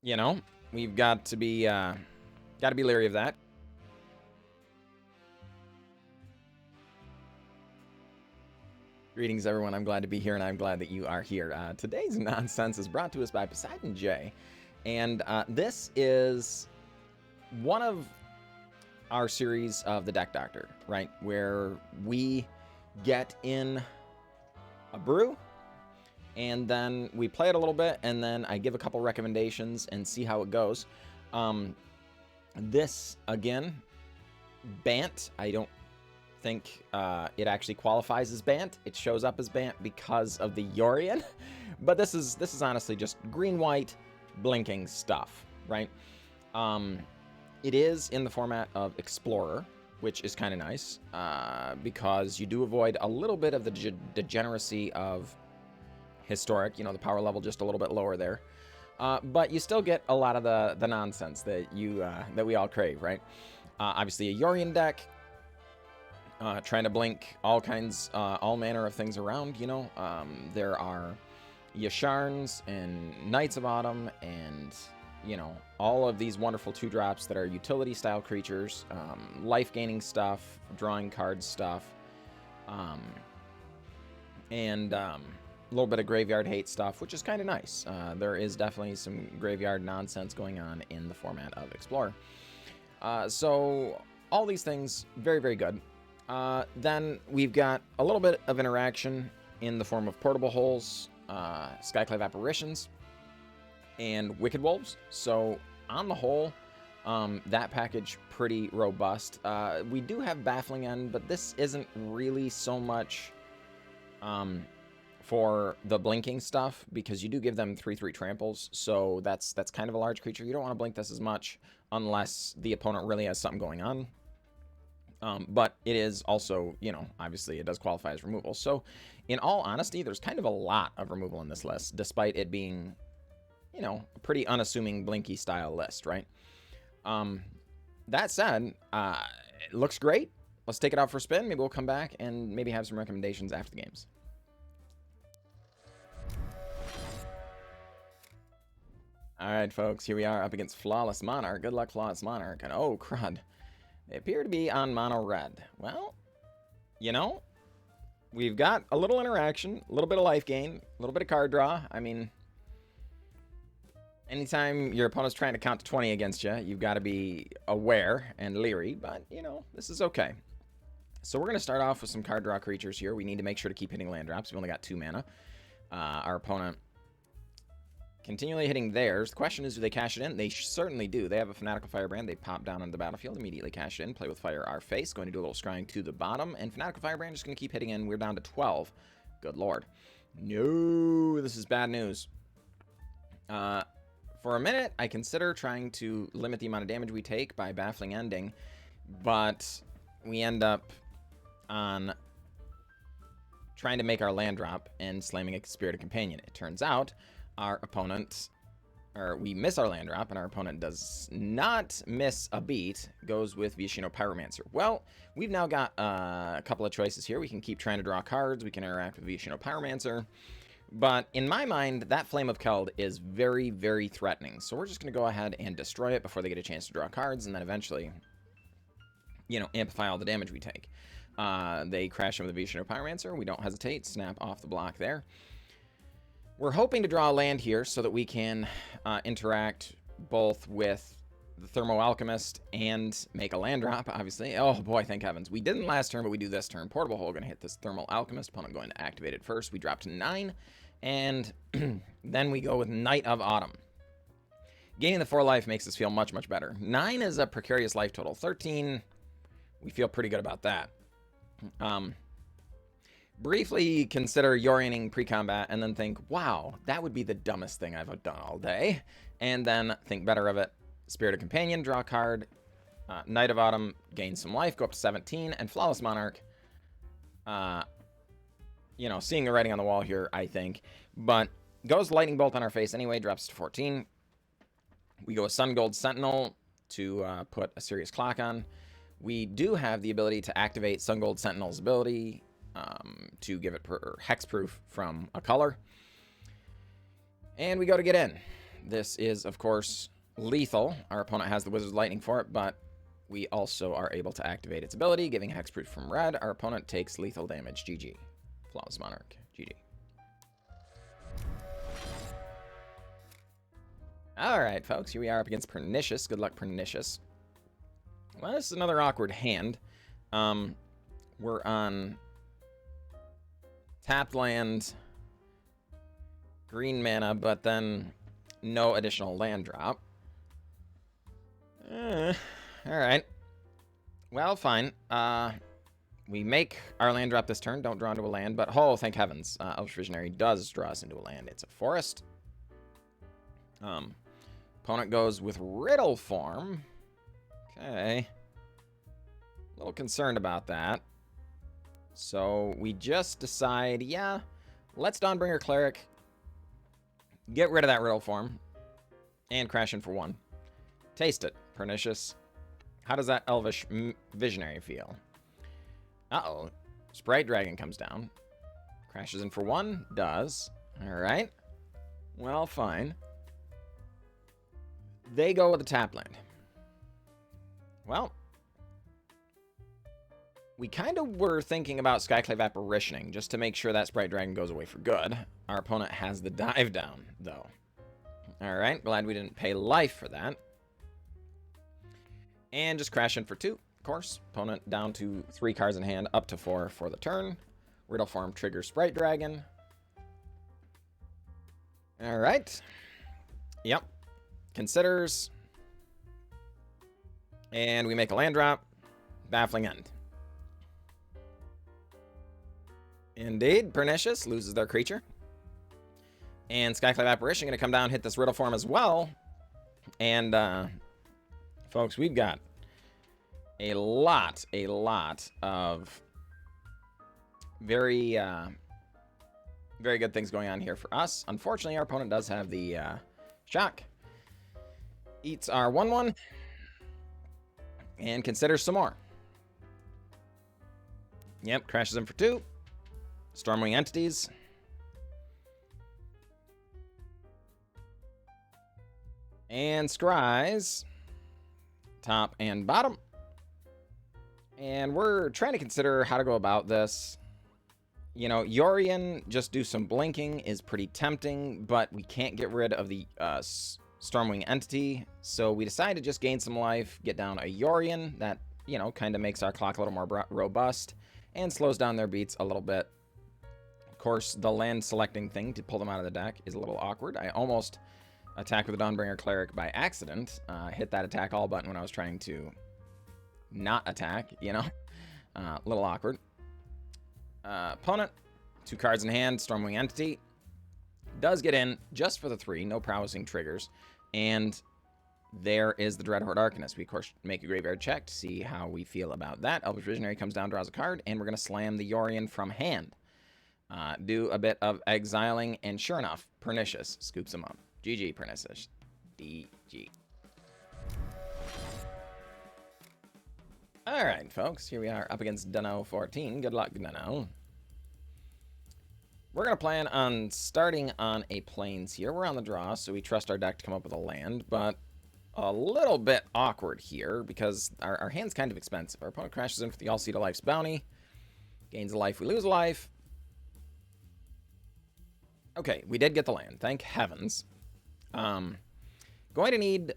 you know, we've got to be leery of that. Greetings, everyone. I'm glad to be here, and I'm glad that you are here. Today's nonsense is brought to us by Poseidenj, and this is one of our series of the Deck Doctor, right? Where we get in a brew, and then we play it a little bit, and then I give a couple recommendations and see how it goes. This, again, Bant, I don't think it actually qualifies as Bant. It shows up as Bant because of the Yorion, but this is honestly just green-white blinking stuff, right? It is in the format of Explorer, which is kind of nice because you do avoid a little bit of the degeneracy of Historic, you know, the power level just a little bit lower there, but you still get a lot of the nonsense that that we all crave, right? Obviously a Yorion deck, trying to blink all manner of things around, you know. There are Yasharns and Knights of Autumn and, you know, all of these wonderful 2-drops that are utility style creatures, life gaining stuff, drawing cards stuff, and a little bit of graveyard hate stuff, which is kind of nice. There is definitely some graveyard nonsense going on in the format of Explorer. So all these things, very, very good. Then we've got a little bit of interaction in the form of Portable Holes, Skyclave Apparitions, and Wicked Wolves. So on the whole, that package pretty robust. We do have Baffling End, but this isn't really so much for the blinking stuff, because you do give them 3/3 tramples, so that's kind of a large creature. You don't want to blink this as much unless the opponent really has something going on. But it is also, you know, obviously it does qualify as removal. So in all honesty, there's kind of a lot of removal in this list, despite it being, you know, a pretty unassuming blinky style list, right? That said, it looks great. Let's take it out for a spin. Maybe we'll come back and maybe have some recommendations after the games. All right, folks, here we are up against Flawless Monarch. Good luck, Flawless Monarch. And oh, crud. They appear to be on mono red. Well, you know, we've got a little interaction, a little bit of life gain, a little bit of card draw. I mean, anytime your opponent's trying to count to 20 against you, you've got to be aware and leery, but, you know, this is okay. So we're going to start off with some card draw creatures here. We need to make sure to keep hitting land drops. We only got 2 mana. Our opponent continually hitting theirs. The question is, do they cash it in? They certainly do. They have a Fanatical Firebrand. They pop down on the battlefield, immediately cash it in, play with fire our face, going to do a little scrying to the bottom, and Fanatical Firebrand just going to keep hitting in. We're down to 12. Good lord. No, this is bad news. For a minute, I consider trying to limit the amount of damage we take by Baffling Ending, but we end up on trying to make our land drop and slamming a Spirited Companion. It turns out our opponent, or we miss our land drop, and our opponent does not miss a beat, goes with Vishino Pyromancer. Well, we've now got a couple of choices here. We can keep trying to draw cards, we can interact with Vishino Pyromancer, but in my mind, that Flame of Keld is very, very threatening. So we're just going to go ahead and destroy it before they get a chance to draw cards, and then eventually, you know, amplify all the damage we take. They crash in with the Vishino Pyromancer. We don't hesitate, snap off the block there. We're hoping to draw a land here so that we can interact both with the Thermo Alchemist and make a land drop, obviously. Oh boy, thank heavens. We didn't last turn, but we do this turn. Portable Hole going to hit this Thermal Alchemist. Opponent going to activate it first. We drop to 9, and then we go with Knight of Autumn. Gaining the 4 life makes us feel much, much better. 9 is a precarious life total. 13, we feel pretty good about that. Briefly consider Yorioning pre-combat and then think, wow, that would be the dumbest thing I've done all day. And then think better of it. Spirited Companion, draw a card. Knight of Autumn, gain some life, go up to 17. And Flawless Monarch, you know, seeing the writing on the wall here, I think. But goes Lightning Bolt on our face anyway, drops to 14. We go with Sungold Sentinel to put a serious clock on. We do have the ability to activate Sungold Sentinel's ability to give it hexproof from a color. And we go to get in. This is, of course, lethal. Our opponent has the Wizard's Lightning for it, but we also are able to activate its ability, giving hexproof from red. Our opponent takes lethal damage. GG. Flawless Monarch. GG. Alright, folks. Here we are up against Pernicious. Good luck, Pernicious. Well, this is another awkward hand. We're on tapped land, green mana, but then no additional land drop. Alright. Well, fine. We make our land drop this turn. Don't draw into a land, but oh, thank heavens. Elvish Visionary does draw us into a land. It's a forest. Opponent goes with Riddle Form. Okay. A little concerned about that. So we just decide, yeah, let's Dawnbringer Cleric. Get rid of that Riddle Form. And crash in for 1. Taste it, Pernicious. How does that Elvish Visionary feel? Uh-oh. Sprite Dragon comes down. Crashes in for 1. Does. Alright. Well, fine. They go with the tap land. Well, we kind of were thinking about Skyclave Apparitioning just to make sure that Sprite Dragon goes away for good. Our opponent has the dive down, though. Alright, glad we didn't pay life for that. And just crash in for 2, of course. Opponent down to 3 cards in hand, up to 4 for the turn. Riddle Form triggers Sprite Dragon. Alright. Yep. Considers. And we make a land drop. Baffling End. Indeed, Pernicious loses their creature. And Skyclave Apparition going to come down and hit this Riddle Form as well. And, folks, we've got a lot of very good things going on here for us. Unfortunately, our opponent does have the shock. Eats our 1/1. And considers some more. Yep, crashes in for 2. Stormwing Entities. And scries. Top and bottom. And we're trying to consider how to go about this. You know, Yorion, just do some blinking, is pretty tempting, but we can't get rid of the Stormwing Entity, so we decided to just gain some life, get down a Yorion. That, you know, kind of makes our clock a little more robust and slows down their beats a little bit. Of course, the land selecting thing to pull them out of the deck is a little awkward. I almost attacked with the Dawnbringer Cleric by accident. Hit that attack all button when I was trying to not attack, you know. A little awkward. Opponent, 2 cards in hand, Stormwing Entity. Does get in just for the 3, no prowessing triggers. And there is the Dreadhorde Arcanist. We, of course, make a graveyard check to see how we feel about that. Elvish Visionary comes down, draws a card, and we're going to slam the Yorion from hand. Do a bit of exiling, and sure enough, Pernicious scoops him up. GG, Pernicious. DG. Alright, folks. Here we are up against Dunno 14. Good luck, Dunno. We're going to plan on starting on a plains here. We're on the draw, so we trust our deck to come up with a land, but a little bit awkward here because our hand's kind of expensive. Our opponent crashes in for the All-Seed of Life's Bounty. Gains a life, we lose a life. Okay, we did get the land. Thank heavens. Going to need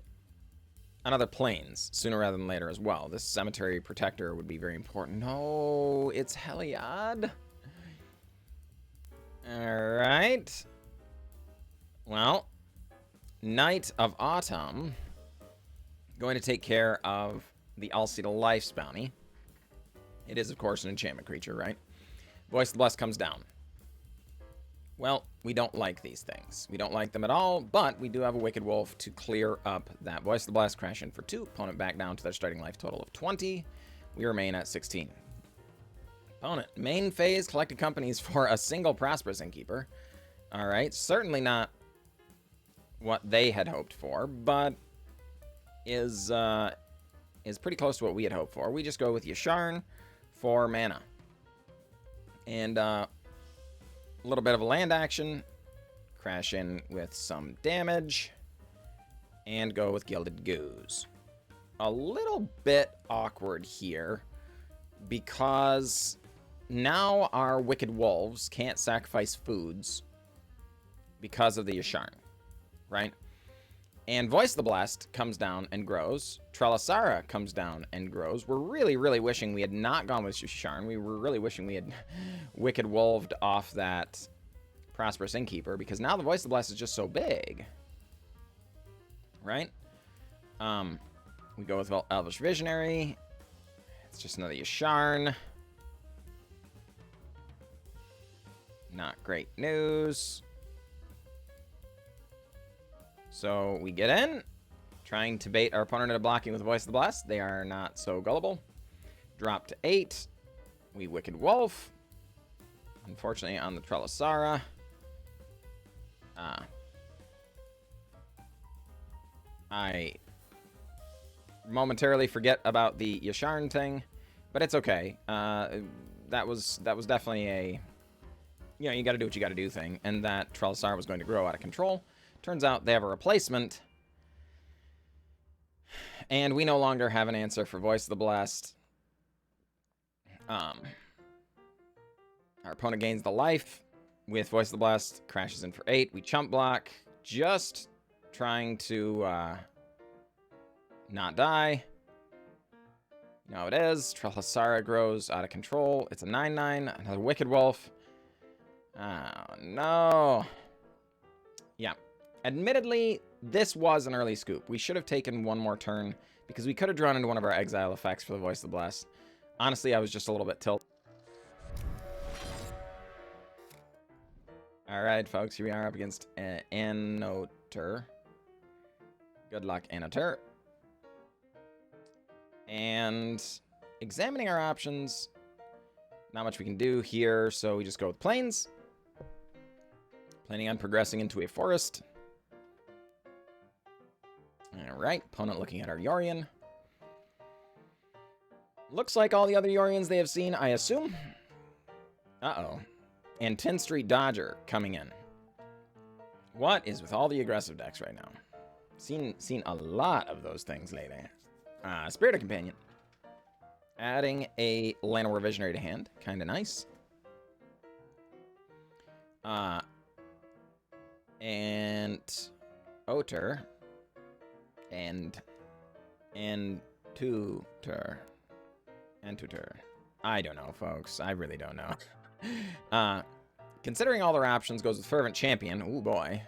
another plains sooner rather than later as well. This Cemetery Protector would be very important. No, it's Heliod. Alright. Well, Knight of Autumn. Going to take care of the All-Seed of Life's Bounty. It is, of course, an enchantment creature, right? Voice of the Blessed comes down. Well, we don't like these things. We don't like them at all, but we do have a Wicked Wolf to clear up that. Voice of the Blessed, crash in for 2. Opponent back down to their starting life total of 20. We remain at 16. Opponent, main phase, collected companies for a single Prosperous Innkeeper. Alright, certainly not what they had hoped for, but is pretty close to what we had hoped for. We just go with Yasharn for mana. And a little bit of a land action. Crash in with some damage. and go with Gilded Goose. A little bit awkward here because now our Wicked Wolves can't sacrifice foods because of the Yasharn, right? And Voice of the Blessed comes down and grows. Trelasara comes down and grows. We're really, really wishing we had not gone with Yasharn. We were really wishing we had Wicked Wolved off that Prosperous Innkeeper, because now the Voice of the Blessed is just so big, right? We go with Elvish Visionary. It's just another Yasharn. Not great news. So we get in, trying to bait our opponent into blocking with Voice of the Blessed. They are not so gullible. Drop to 8. We Wicked Wolf. Unfortunately, on the Trelasara. I momentarily forget about the Yasharn thing, but it's okay. That was definitely a, you know, you got to do what you got to do thing, and that Trelasara was going to grow out of control. Turns out they have a replacement, and we no longer have an answer for Voice of the Blessed. Our opponent gains the life with Voice of the Blessed, crashes in for 8. We chump block, just trying to not die. You know how it is. Trelasara grows out of control. It's a 9/9. Another Wicked Wolf. Oh, no. Yeah. Admittedly, this was an early scoop. We should have taken one more turn, because we could have drawn into one of our exile effects for the Voice of the Blessed. Honestly, I was just a little bit tilted. Alright, folks. Here we are up against Anoter. Good luck, Anoter. And examining our options, not much we can do here, so we just go with Plains. Planning on progressing into a forest. Alright, opponent looking at our Yorion. Looks like all the other Yorions they have seen, I assume. Uh-oh. And 10th Street Dodger coming in. What is with all the aggressive decks right now? Seen a lot of those things lately. Spirit of Companion. Adding a Llanowar Visionary to hand. Kind of nice. And Oter. And Tutor. I don't know, folks. I really don't know. Considering all their options, goes with Fervent Champion. Ooh, boy.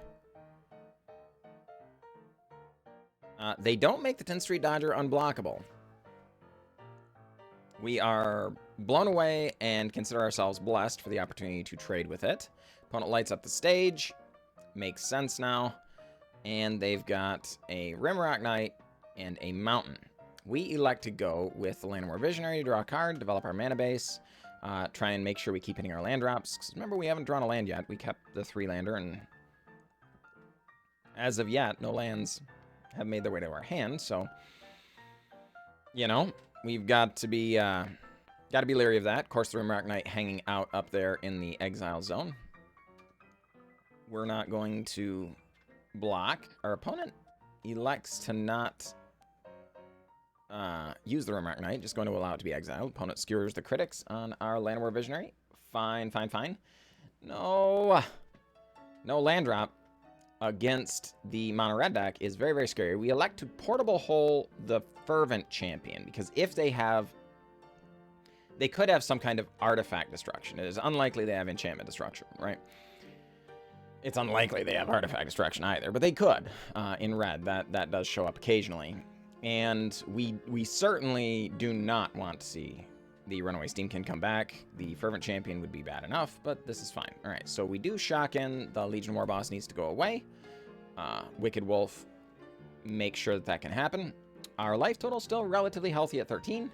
They don't make the 10th Street Dodger unblockable. We are blown away and consider ourselves blessed for the opportunity to trade with it. Opponent lights up the stage. Makes sense now. And they've got a Rimrock Knight and a Mountain. We elect to go with the Llanowar Visionary to draw a card, develop our mana base, try and make sure we keep hitting our land drops. 'Cause remember, we haven't drawn a land yet. We kept the 3-lander, and as of yet, no lands have made their way to our hand. So, you know, we've got to be leery of that. Of course, the Rimrock Knight hanging out up there in the exile zone. We're not going to block. Our opponent elects to not use the Rimrock Knight, just going to allow it to be exiled. Opponent skewers the critics on our Llanowar Visionary. Fine. No land drop against the mono red deck is very, very scary. We elect to portable hole the Fervent Champion, because if they could have some kind of artifact destruction. It is unlikely they have enchantment destruction, right? It's unlikely they have artifact destruction either, but they could in red. That does show up occasionally. And we certainly do not want to see the Runaway Steamkin come back. The Fervent Champion would be bad enough, but this is fine. All right, so we do shock in. The Legion War Boss needs to go away. Wicked Wolf, make sure that can happen. Our life total still relatively healthy at 13.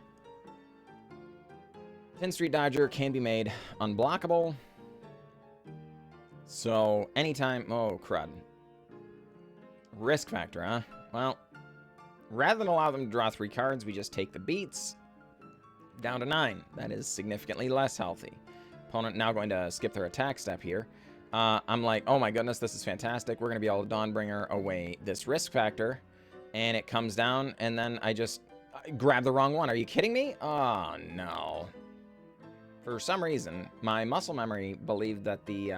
10th Street Dodger can be made unblockable. So anytime... Oh, crud. Risk factor, huh? Well, rather than allow them to draw 3 cards, we just take the beats down to 9. That is significantly less healthy. Opponent now going to skip their attack step here. I'm like, oh my goodness, this is fantastic. We're going to be able to Dawnbringer away this risk factor. and it comes down, and then I just grab the wrong one. Are you kidding me? Oh, no. For some reason, my muscle memory believed that the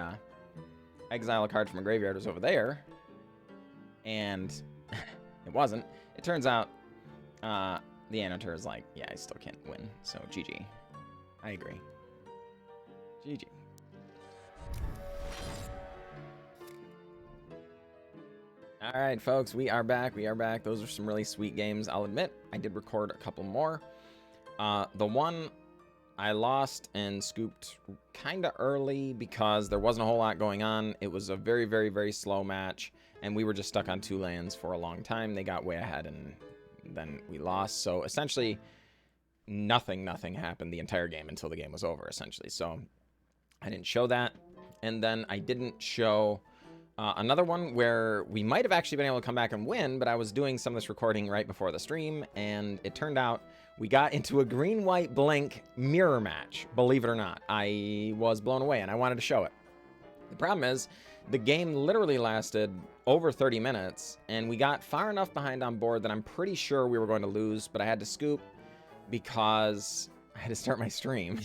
exile a card from a graveyard was over there, and it wasn't. It turns out the Annotator is like, yeah, I still can't win, so GG. I agree. GG. All right, folks, we are back. We are back. Those are some really sweet games. I'll admit, I did record a couple more. The one I lost and scooped kind of early because there wasn't a whole lot going on. It was a very, very, very slow match, and we were just stuck on 2 lands for a long time. They got way ahead, and then we lost. So essentially, nothing happened the entire game until the game was over, essentially. So I didn't show that. And then I didn't show another one where we might have actually been able to come back and win, but I was doing some of this recording right before the stream, and it turned out we got into a green-white blink mirror match, believe it or not. I was blown away, and I wanted to show it. The problem is, the game literally lasted over 30 minutes, and we got far enough behind on board that I'm pretty sure we were going to lose, but I had to scoop because I had to start my stream.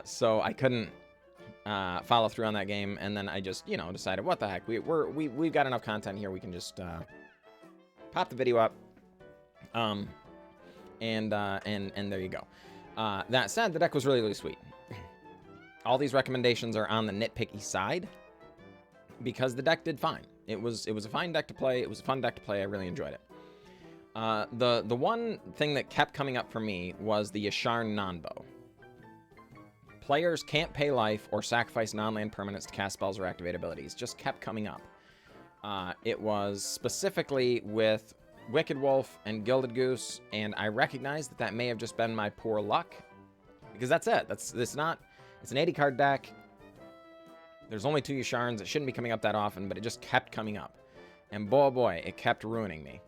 So I couldn't follow through on that game, and then I just, you know, decided, what the heck, we've got enough content here, we can just pop the video up, and there you go. That said, the deck was really, really sweet. All these recommendations are on the nitpicky side because the deck did fine. It was a fine deck to play. It was a fun deck to play. I really enjoyed it. The one thing that kept coming up for me was the Yasharn non-bow. Players can't pay life or sacrifice non-land permanents to cast spells or activate abilities. Just kept coming up. It was specifically with Wicked Wolf and Gilded Goose, and I recognize that that may have just been my poor luck, because that's it. It's an 80 card deck. There's only 2 Yasharns. It shouldn't be coming up that often, but it just kept coming up, and boy, oh boy, it kept ruining me.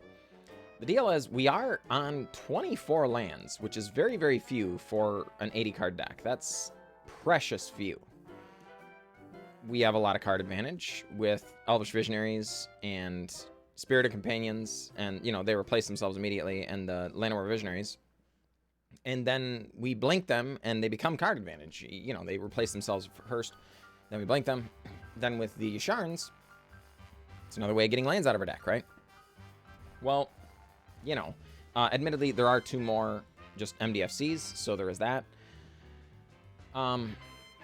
The deal is, we are on 24 lands, which is very, very few for an 80 card deck. That's precious few. We have a lot of card advantage with Elvish Visionaries and Spirited Companions, and, you know, they replace themselves immediately, and the Llanowar Visionaries. And then we blink them, and they become card advantage. You know, they replace themselves first, then we blink them. Then with the Yasharns, it's another way of getting lands out of our deck, right? Well, you know, admittedly, there are 2 more just MDFCs, so there is that.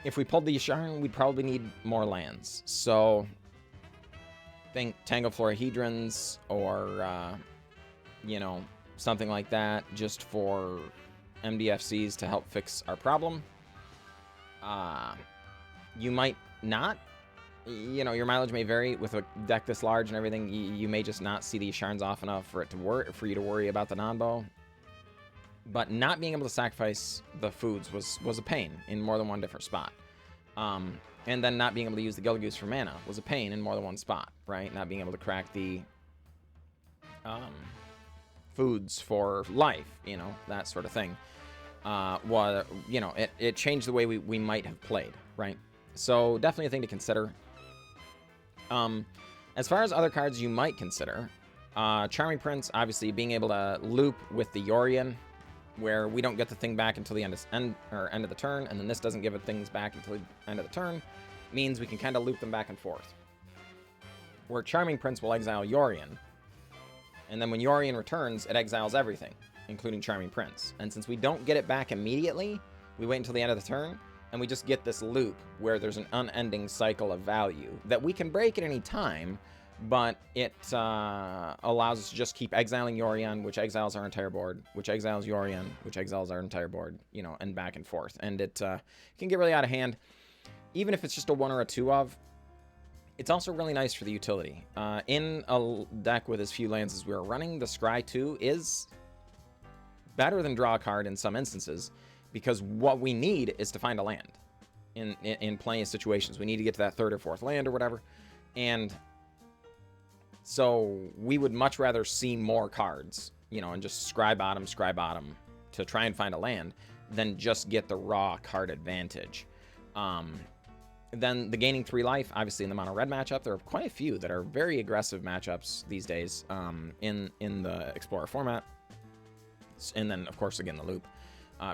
If we pulled the Yasharn, we'd probably need more lands. So think Tangled Florahedrons or, you know, something like that, just for MDFCs to help fix our problem. You might not. You know, your mileage may vary with a deck this large and everything. You may just not see the Yasharns off enough for it to for you to worry about the non-bow. But not being able to sacrifice the foods was a pain in more than one different spot. And then not being able to use the Gilded Goose for mana was a pain in more than one spot, right? Not being able to crack the foods for life, you know, that sort of thing. You know, it changed the way we might have played, right? So definitely a thing to consider. As far as other cards you might consider, Charming Prince, obviously being able to loop with the Yorion, where we don't get the thing back until the end of the turn, and then this doesn't give it things back until the end of the turn, means we can kind of loop them back and forth. Where Charming Prince will exile Yorion, and then when Yorion returns, it exiles everything, including Charming Prince. And since we don't get it back immediately, we wait until the end of the turn, and we just get this loop where there's an unending cycle of value that we can break at any time, but it allows us to just keep exiling Yorion, which exiles our entire board, which exiles Yorion, which exiles our entire board, you know, and back and forth. And it can get really out of hand. Even if it's just a 1 or a 2 of, it's also really nice for the utility. In a deck with as few lands as we were running, the Scry 2 is better than draw a card in some instances, because what we need is to find a land in plenty of situations. We need to get to that 3rd or 4th land or whatever. And so we would much rather see more cards, you know, and just scry bottom to try and find a land than just get the raw card advantage. Then the gaining 3 life, obviously in the mono red matchup, there are quite a few that are very aggressive matchups these days in the Explorer format. And then, of course, again, the loop.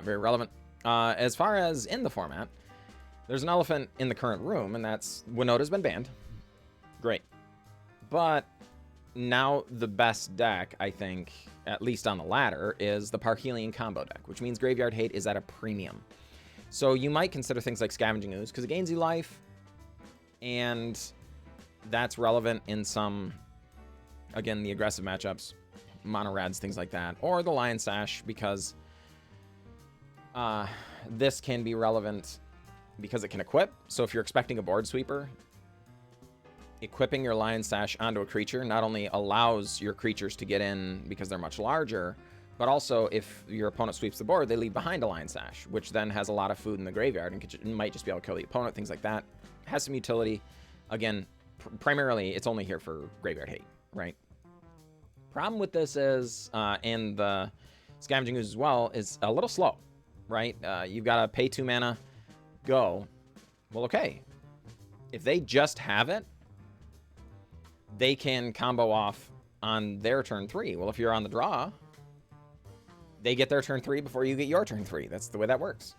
Very relevant. As far as in the format, there's an elephant in the current room, and that's Winota's been banned. Great. But now the best deck, I think, at least on the ladder, is the Parhelion combo deck, which means Graveyard Hate is at a premium. So you might consider things like Scavenging Ooze, because it gains you life, and that's relevant in some, again, the aggressive matchups, mono rads, things like that, or the Lion Sash, because this can be relevant because it can equip. So if you're expecting a board sweeper, equipping your Lion Sash onto a creature not only allows your creatures to get in because they're much larger, but also if your opponent sweeps the board, they leave behind a Lion Sash, which then has a lot of food in the graveyard and might just be able to kill the opponent, things like that. Has some utility. Again, primarily, it's only here for Graveyard Hate, right? Problem with this is, and the Scavenging Ooze as well, is a little slow, right? You've got to pay 2 mana, go. Well, okay. If they just have it, they can combo off on their turn 3. Well, if you're on the draw, they get their turn 3 before you get your turn 3. That's the way that works.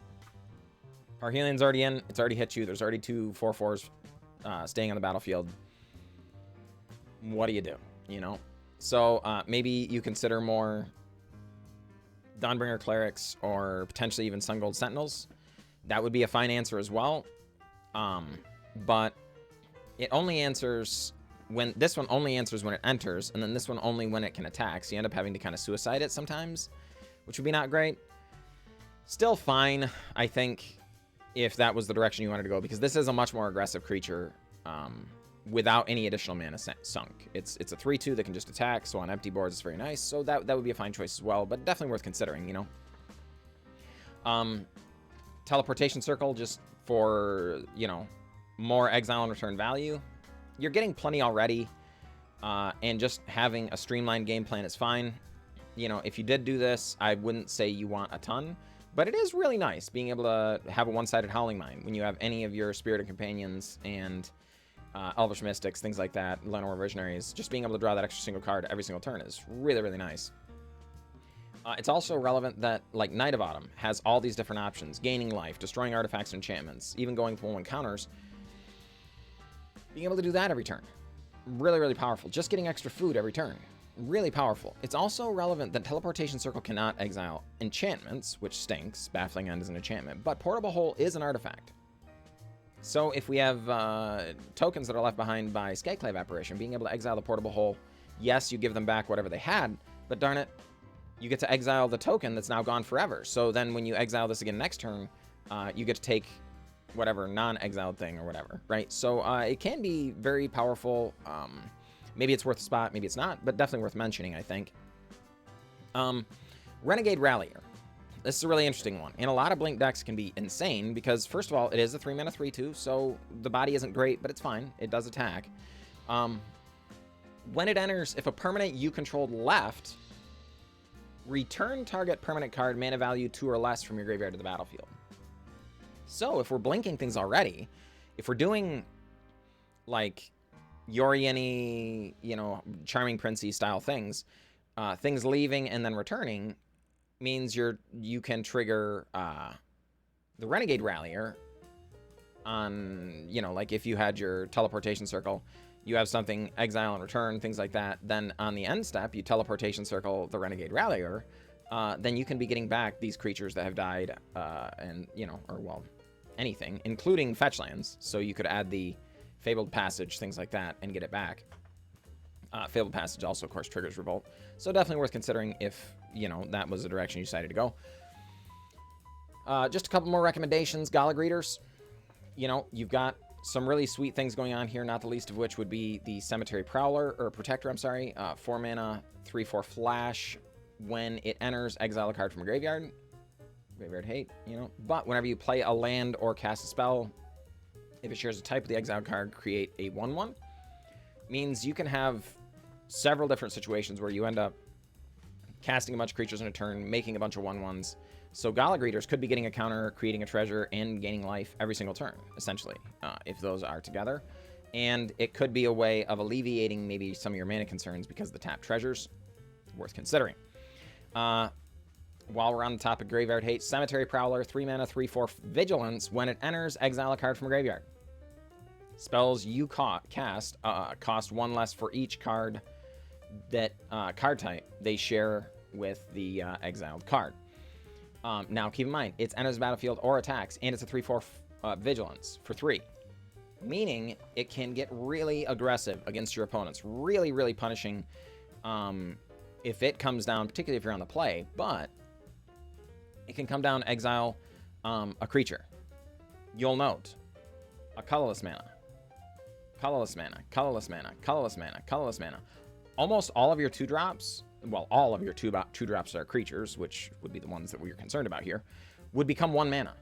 Parhelion's already in. It's already hit you. There's already 2 4/4s staying on the battlefield. What do you do? You know? So maybe you consider more Dawnbringer Clerics or potentially even Sungold Sentinels. That would be a fine answer as well. But it only answers when this one only answers when it enters, and then this one only when it can attack. So you end up having to kind of suicide it sometimes, which would be not great. Still fine, I think, if that was the direction you wanted to go, because this is a much more aggressive creature without any additional mana sunk. It's a 3/2 that can just attack, so on empty boards it's very nice. So that would be a fine choice as well, but definitely worth considering, you know. Teleportation Circle, just for, you know, more exile and return value. You're getting plenty already, and just having a streamlined game plan is fine. You know, if you did do this, I wouldn't say you want a ton, but it is really nice being able to have a one-sided Howling Mine when you have any of your Spirited Companions and Elvish Mystics, things like that, Llanowar Visionaries. Just being able to draw that extra single card every single turn is really, really nice. It's also relevant that, like, Knight of Autumn has all these different options: gaining life, destroying artifacts and enchantments, even going for 1/1 counters. Being able to do that every turn, really, really powerful. Just getting extra food every turn, really powerful. It's also relevant that Teleportation Circle cannot exile enchantments, which stinks. Baffling End is an enchantment, but Portable Hole is an artifact. So if we have tokens that are left behind by Skyclave Apparition, being able to exile the Portable Hole, yes, you give them back whatever they had, but darn it, you get to exile the token that's now gone forever. So then when you exile this again next turn, you get to take whatever non-exiled thing or whatever, right? So it can be very powerful. Maybe it's worth a spot, maybe it's not, but definitely worth mentioning, I think. Renegade Rallier. This is a really interesting one. And a lot of Blink decks can be insane because, first of all, it is a 3-mana 3/2, so the body isn't great, but it's fine. It does attack. When it enters, if a permanent you controlled left, return target permanent card mana value 2 or less from your graveyard to the battlefield. So if we're blinking things already, if we're doing like Yorion-y, you know, Charming Princey style things, things leaving and then returning means you can trigger the Renegade Rallier on, you know, like if you had your Teleportation Circle, you have something exile and return, things like that. Then on the end step, you Teleportation Circle the Renegade Rallier. Then you can be getting back these creatures that have died, and, you know, or, well, anything, including fetch lands. So you could add the Fabled Passage, things like that, and get it back. Fabled Passage also, of course, triggers Revolt. So definitely worth considering if, you know, that was the direction you decided to go. Just a couple more recommendations. Gala Greeters. You know, you've got some really sweet things going on here, not the least of which would be the Cemetery Prowler, or Protector, I'm sorry. 4 mana, 3/4 flash. When it enters, exile a card from a graveyard. Graveyard hate, you know. But whenever you play a land or cast a spell, if it shares a type with the exiled card, create a 1/1. Means you can have several different situations where you end up casting a bunch of creatures in a turn, making a bunch of 1/1s. So Gala Greeters could be getting a counter, creating a treasure, and gaining life every single turn, essentially, if those are together. And it could be a way of alleviating maybe some of your mana concerns because of the tap treasures. Worth considering. While we're on the topic Graveyard Hate, Cemetery Prowler, 3 mana, 3/4 Vigilance. When it enters, exile a card from a graveyard. Spells you cast cost 1 less for each card that card type they share with the exiled card. Now, keep in mind, it enters the battlefield or attacks, and it's a 3/4 Vigilance for 3. Meaning, it can get really aggressive against your opponents. Really, really punishing if it comes down, particularly if you're on the play. But it can come down, exile a creature. You'll note a colorless mana. Colorless mana, colorless mana, colorless mana, colorless mana. Almost all of your 2-drops, well, all of your 2-drops are creatures, which would be the ones that we're concerned about here, would become 1 mana.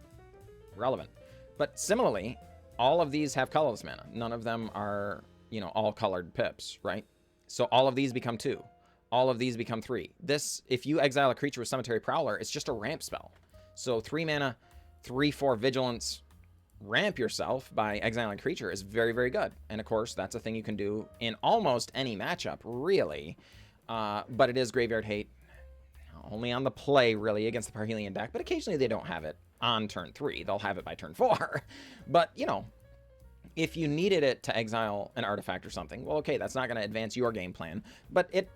Relevant. But similarly, all of these have colorless mana. None of them are, all colored pips, right? So all of these become 2. All of these become 3. This, if you exile a creature with Cemetery Prowler, it's just a ramp spell. So 3 mana, 3/4 Vigilance, ramp yourself by exiling a creature is very, very good. And of course, that's a thing you can do in almost any matchup, really. But it is Graveyard Hate. Only on the play, really, against the Parhelion deck. But occasionally they don't have it on turn 3. They'll have it by turn 4. But, if you needed it to exile an artifact or something, well, okay, that's not going to advance your game plan. But it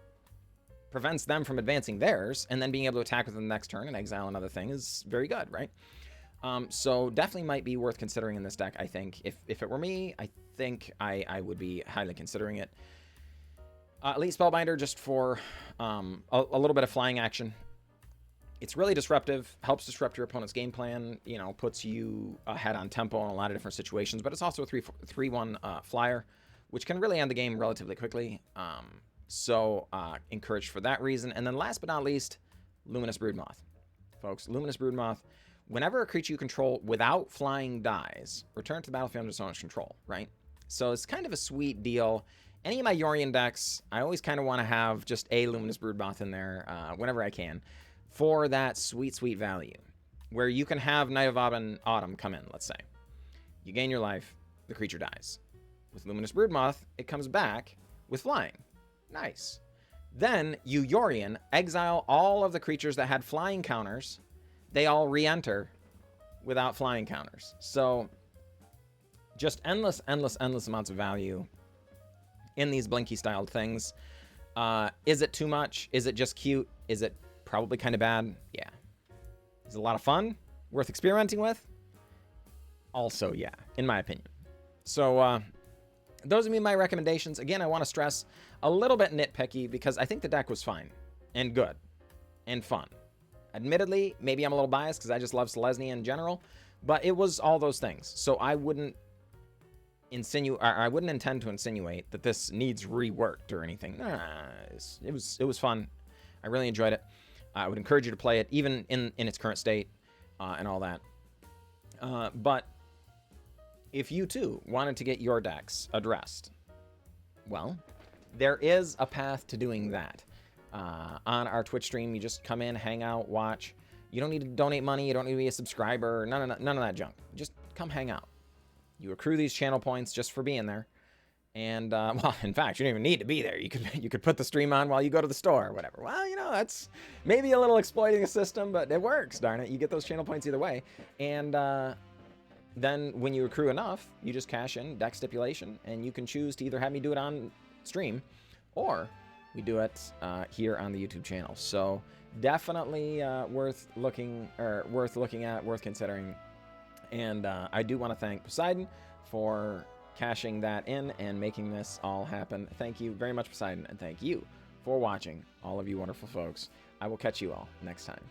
prevents them from advancing theirs, and then being able to attack within the next turn and exile another thing is very good, right? So definitely might be worth considering in this deck, I think. If it were me, I think I would be highly considering it. Elite Spellbinder, just for a little bit of flying action. It's really disruptive, helps disrupt your opponent's game plan, puts you ahead on tempo in a lot of different situations, but it's also a 3/1 flyer, which can really end the game relatively quickly. So encouraged for that reason. And then last but not least, Luminous Broodmoth. Folks, Luminous Broodmoth, whenever a creature you control without flying dies, return to the battlefield under its owner's control, right? So it's kind of a sweet deal. Any of my Yorion decks, I always kind of want to have just a Luminous Broodmoth in there whenever I can for that sweet, sweet value. Where you can have Night of Autumn come in, let's say. You gain your life, the creature dies. With Luminous Broodmoth, it comes back with flying. Nice. Then you Yorion, exile all of the creatures that had flying counters. They all re-enter without flying counters. So just endless, endless, endless amounts of value in these Blinky-styled things. Is it too much? Is it just cute? Is it probably kind of bad? Yeah. Is it a lot of fun? Worth experimenting with? Also, yeah, in my opinion. So those would be my recommendations. Again, I want to stress a little bit nitpicky because I think the deck was fine and good and fun. Admittedly, maybe I'm a little biased because I just love Selesnya in general, but it was all those things. So I wouldn't intend to insinuate that this needs reworked or anything. It was fun. I really enjoyed it. I would encourage you to play it even in its current state and all that. But if you too wanted to get your decks addressed, well, there is a path to doing that. On our Twitch stream, you just come in, hang out, watch. You don't need to donate money. You don't need to be a subscriber. None of that junk. Just come hang out. You accrue these channel points just for being there. And, well, in fact, you don't even need to be there. You could put the stream on while you go to the store or whatever. Well, that's maybe a little exploiting the system, but it works, darn it. You get those channel points either way. And then when you accrue enough, you just cash in deck stipulation, and you can choose to either have me do it on stream or we do it here on the YouTube channel. So definitely worth looking at, worth considering. And I do want to thank Poseidenj for cashing that in and making this all happen. Thank you very much, Poseidenj, and thank you for watching, all of you wonderful folks. I will catch you all next time.